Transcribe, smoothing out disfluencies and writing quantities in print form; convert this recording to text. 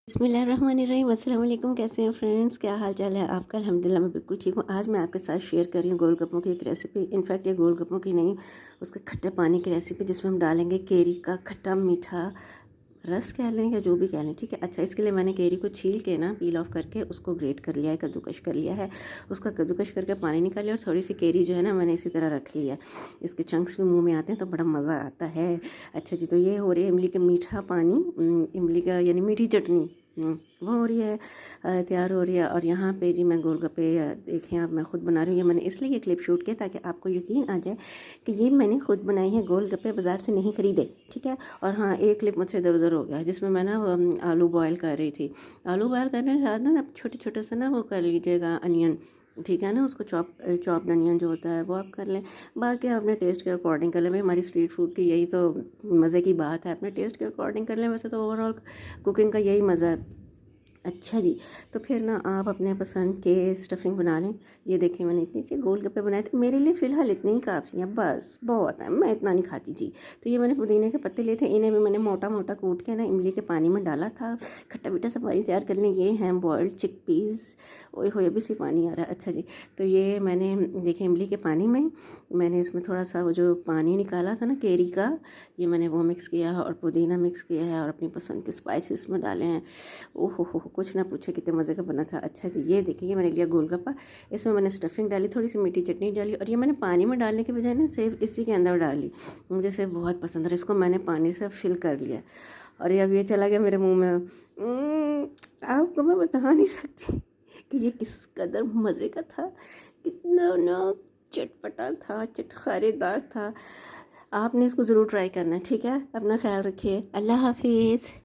बिस्मिल्लाहिर्रहमानिर्रहीम। अस्सलाम वालेकुम। कैसे हैं फ्रेंड्स, क्या हाल चाल है आपका? अल्हम्दुलिल्लाह मैं बिल्कुल ठीक हूँ। आज मैं आपके साथ शेयर कर रही हूँ गोलगप्पों की एक रेसिपी। इनफैक्ट ये गोलगप्पों की नहीं, उसके खट्टे पानी की रेसिपी, जिसमें हम डालेंगे केरी का खट्टा मीठा रस कह लें या जो भी कह लें, ठीक है। अच्छा, इसके लिए मैंने केरी को छील के ना पील ऑफ करके उसको ग्रेट कर लिया है, कद्दूकश कर लिया है। उसका कद्दूकश करके पानी निकाल लिया और थोड़ी सी केरी जो है ना मैंने इसी तरह रख लिया। इसके चंक्स भी मुंह में आते हैं तो बड़ा मज़ा आता है। अच्छा जी, तो ये हो रही है इमली का मीठा पानी, इमली का यानी मीठी चटनी, वो हो रही है, तैयार हो रही है। और यहाँ पे जी मैं गोलगप्पे देखें आप, मैं ख़ुद बना रही हूँ। ये मैंने इसलिए ये क्लिप शूट किया ताकि आपको यकीन आ जाए कि ये मैंने खुद बनाई है, गोलगप्पे बाज़ार से नहीं ख़रीदे, ठीक है। और हाँ, एक क्लिप मुझसे इधर उधर हो गया जिसमें मैं ना आलू बॉयल कर रही थी। आलू बॉयल करने के साथ ना आप छोटे छोटे से ना वो कर लीजिएगा अनियन, ठीक है ना। उसको चॉप्ड अनियन जो होता है वो आप कर लें। बाकी अपने टेस्ट के अकॉर्डिंग कर लें। भाई हमारी स्ट्रीट फूड की यही तो मज़े की बात है, अपने टेस्ट के अकॉर्डिंग कर लें। वैसे तो ओवरऑल कुकिंग का यही मज़ा है। अच्छा जी, तो फिर ना आप अपने पसंद के स्टफिंग बना लें। ये देखिए मैंने इतनी सी गोलगप्पे बनाए थे, मेरे लिए फ़िलहाल इतने ही काफ़ी हैं, बस बहुत है, मैं इतना नहीं खाती जी। तो ये मैंने पुदीने के पत्ते लिए थे, इन्हें भी मैंने मोटा मोटा कूट के ना इमली के पानी में डाला था। खट्टा मीठा सा पानी तैयार कर लें। ये हैं बॉयल्ड चिकपीस, ओए होए अभी से पानी आ रहा है। अच्छा जी, तो ये मैंने देखिए इमली के पानी में मैंने इसमें थोड़ा सा वो जो पानी निकाला था ना केरी का, ये मैंने वो मिक्स किया है और पुदीना मिक्स किया है और अपनी पसंद के स्पाइसेस में डाले हैं। ओहो हो, कुछ ना पूछे कितने मज़े का बना था। अच्छा जी, ये देखिए ये मैंने लिया गोलगप्पा, इसमें मैंने स्टफिंग डाली, थोड़ी सी मीठी चटनी डाली और ये मैंने पानी में डालने के बजाय ना सिर्फ इसी के अंदर डाली। मुझे सिर्फ बहुत पसंद है, इसको मैंने पानी से फिल कर लिया और ये अब ये चला गया मेरे मुँह में। आपको मैं बता नहीं सकती कि ये किस कदर मज़े का था, कितना ना चटपटा था, चटखारेदार था। आपने इसको ज़रूर ट्राई करना है, ठीक है। अपना ख्याल रखिए। अल्लाह हाफिज़।